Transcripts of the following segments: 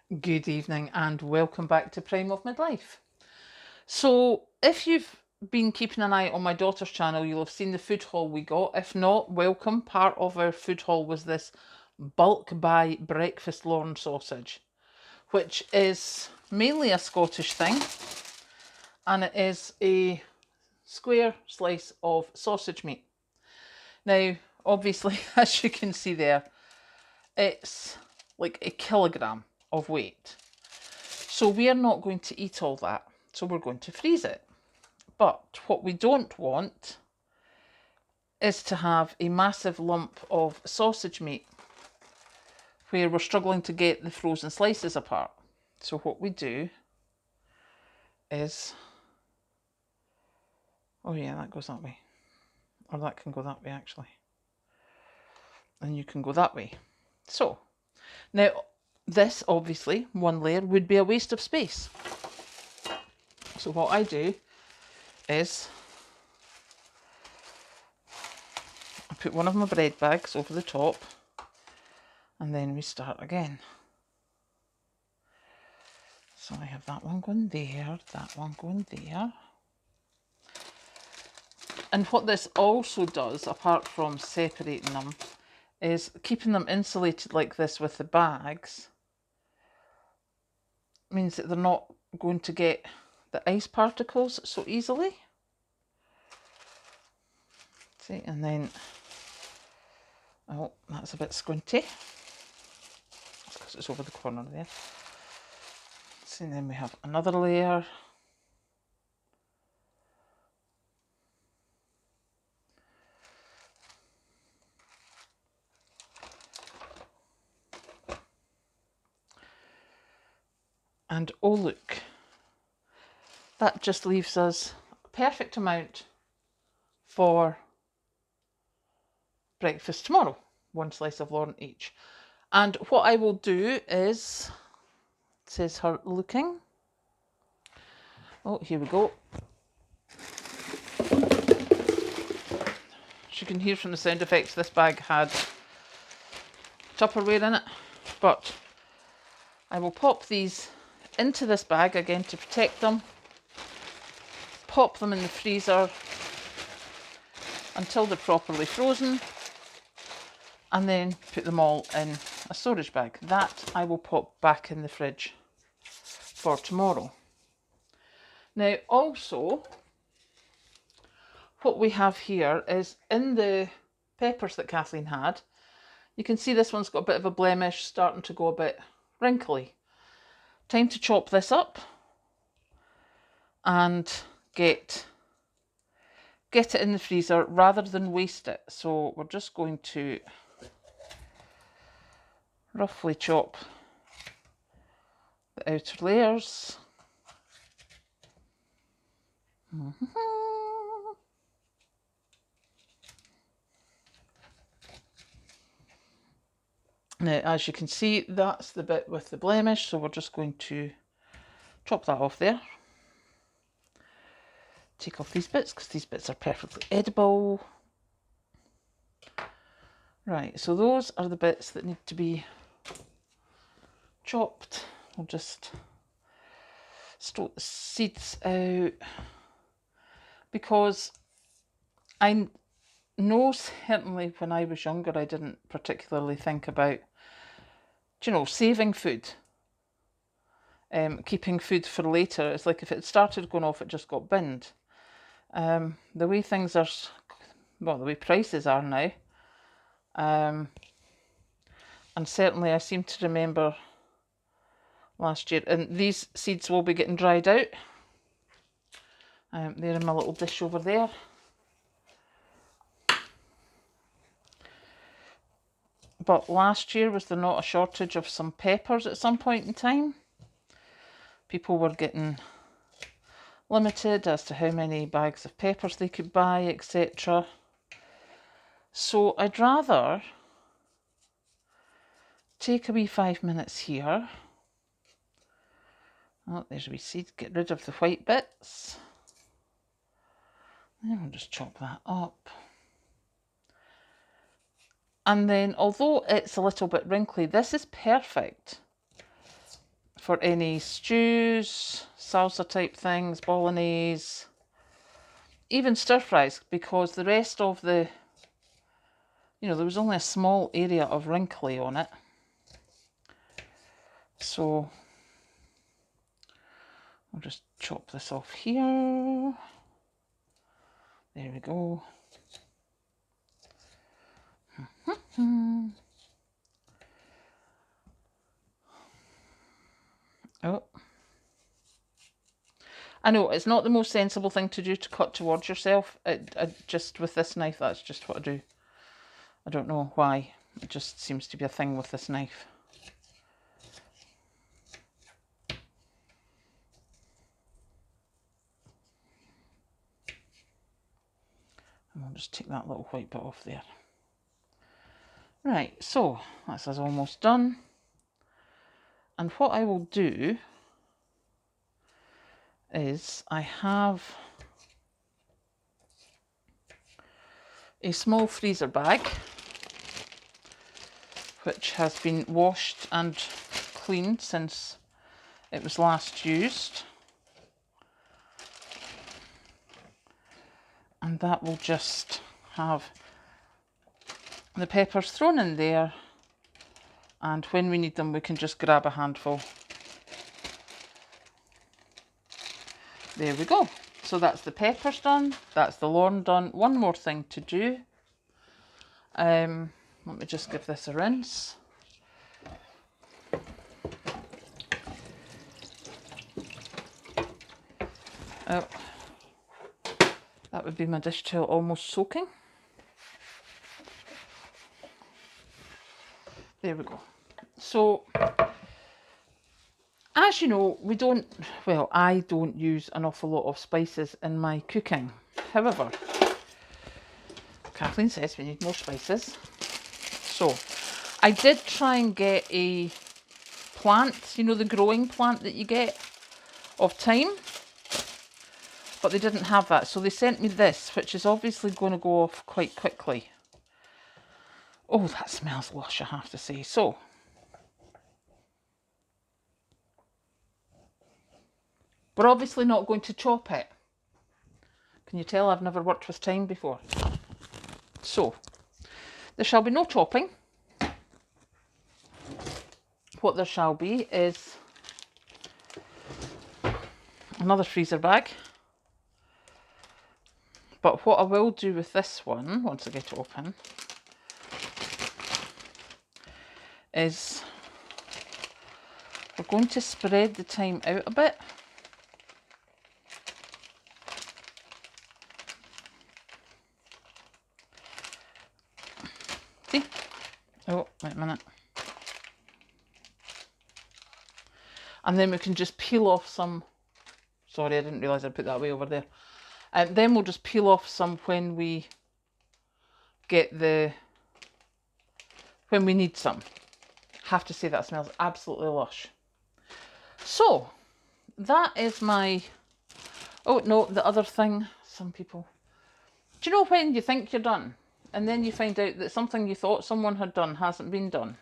Good evening and welcome back to Prime of Midlife. So, if you've been keeping an eye on my daughter's channel, you'll have seen the food haul we got. If not, welcome. Part of our food haul was this bulk buy breakfast Lorne sausage, which is mainly a Scottish thing, and it is a square slice of sausage meat. Now, obviously, as you can see there, it's like a kilogram of weight. So we are not going to eat all that. So we're going to freeze it. But what we don't want is to have a massive lump of sausage meat where we're struggling to get the frozen slices apart. So what we do is, oh yeah, that goes that way. Or that can go that way actually. And you can go that way. So, now this obviously, one layer, would be a waste of space. So what I do is I put one of my bread bags over the top and then we start again. So I have that one going there, that one going there. And what this also does, apart from separating them, is keeping them insulated like this with the bags means that they're not going to get the ice particles so easily. See, and then, oh, that's a bit squinty. That's because it's over the corner there. See, and then we have another layer. And oh look, that just leaves us a perfect amount for breakfast tomorrow. One slice of Lorne each. And what I will do is, says her looking. Oh, here we go. As you can hear from the sound effects, this bag had Tupperware in it. But I will pop these into this bag again to protect them. Pop them in the freezer until they're properly frozen. And then put them all in a storage bag. That I will pop back in the fridge for tomorrow. Now also, what we have here is in the peppers that Kathleen had, you can see this one's got a bit of a blemish, starting to go a bit wrinkly. Time to chop this up and get it in the freezer rather than waste it. So we're just going to roughly chop the outer layers. Now, as you can see, that's the bit with the blemish, so we're just going to chop that off there. Take off these bits, because these bits are perfectly edible. Right, so those are the bits that need to be chopped. We'll just stoke the seeds out, because I know certainly when I was younger I didn't particularly think about, saving food, keeping food for later. It's like if it started going off, it just got binned. The way things are, well, the way prices are now, and certainly I seem to remember last year, and these seeds will be getting dried out. They're in my little dish over there. But last year, was there not a shortage of some peppers at some point in time? People were getting limited as to how many bags of peppers they could buy, etc. So I'd rather take a wee 5 minutes here. Oh, there's a wee seed. Get rid of the white bits. And we'll just chop that up. And then, although it's a little bit wrinkly, this is perfect for any stews, salsa type things, bolognese, even stir fries, because the rest of the, you know, there was only a small area of wrinkly on it. So I'll just chop this off here. There we go. Oh. I know, it's not the most sensible thing to do to cut towards yourself. Just with this knife, that's just what I do. I don't know why. It just seems to be a thing with this knife. And I'll just take that little white bit off there. Right, so that's us almost done. And what I will do is I have a small freezer bag which has been washed and cleaned since it was last used. And that will just have the peppers thrown in there, and when we need them we can just grab a handful. There we go. So that's the peppers done, that's the Lorne done. One more thing to do. Let me just give this a rinse. Oh, that would be my dish towel almost soaking. There we go. So, as you know, I don't use an awful lot of spices in my cooking. However, Kathleen says we need more spices. So, I did try and get a plant, you know, the growing plant that you get of thyme, but they didn't have that. So they sent me this, which is obviously going to go off quite quickly. Oh, that smells lush, I have to say. So, we're obviously not going to chop it. Can you tell I've never worked with thyme before? So, there shall be no chopping. What there shall be is another freezer bag. But what I will do with this one, once I get it open, is we're going to spread the thyme out a bit. See? Oh, wait a minute. And then we can just peel off some. Sorry, I didn't realise I'd put that way over there. Then we'll just peel off some when we need some. Have to say that smells absolutely lush. So, that is my, oh no, the other thing, some people, do you know when you think you're done and then you find out that something you thought someone had done hasn't been done?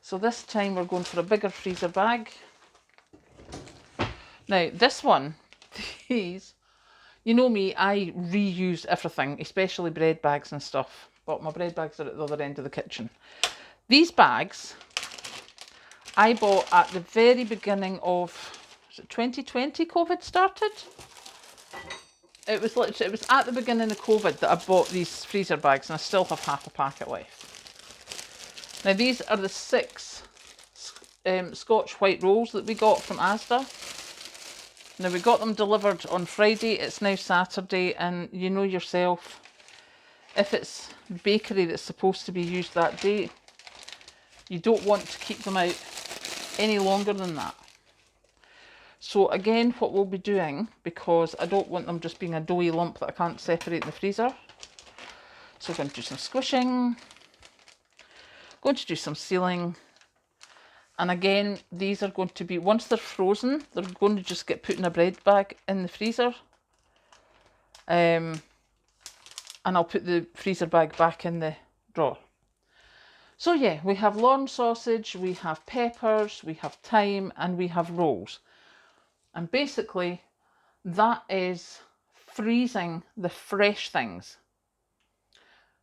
So this time we're going for a bigger freezer bag. Now this one, these, you know me, I reuse everything, especially bread bags and stuff, but my bread bags are at the other end of the kitchen. These bags I bought at the very beginning of, was it 2020 COVID started? It was at the beginning of COVID that I bought these freezer bags, and I still have half a packet left. Now these are the 6 Scotch white rolls that we got from Asda. Now we got them delivered on Friday, it's now Saturday, and you know yourself, if it's bakery that's supposed to be used that day, you don't want to keep them out any longer than that. So again, what we'll be doing, because I don't want them just being a doughy lump that I can't separate in the freezer, so we're going to do some squishing, going to do some sealing, and again, these are going to be, once they're frozen, they're going to just get put in a bread bag in the freezer, and I'll put the freezer bag back in the drawer. So yeah, we have Lorne sausage, we have peppers, we have thyme, and we have rolls. And basically that is freezing the fresh things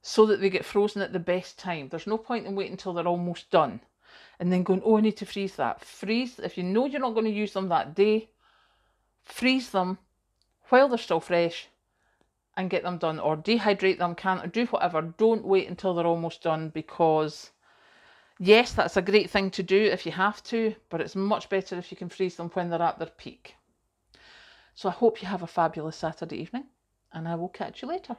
so that they get frozen at the best time. There's no point in waiting until they're almost done and then going, oh, I need to freeze that. Freeze, if you know you're not going to use them that day, freeze them while they're still fresh and get them done, or dehydrate them, can, or do whatever. Don't wait until they're almost done, because yes, that's a great thing to do if you have to, but it's much better if you can freeze them when they're at their peak. So I hope you have a fabulous Saturday evening, and I will catch you later.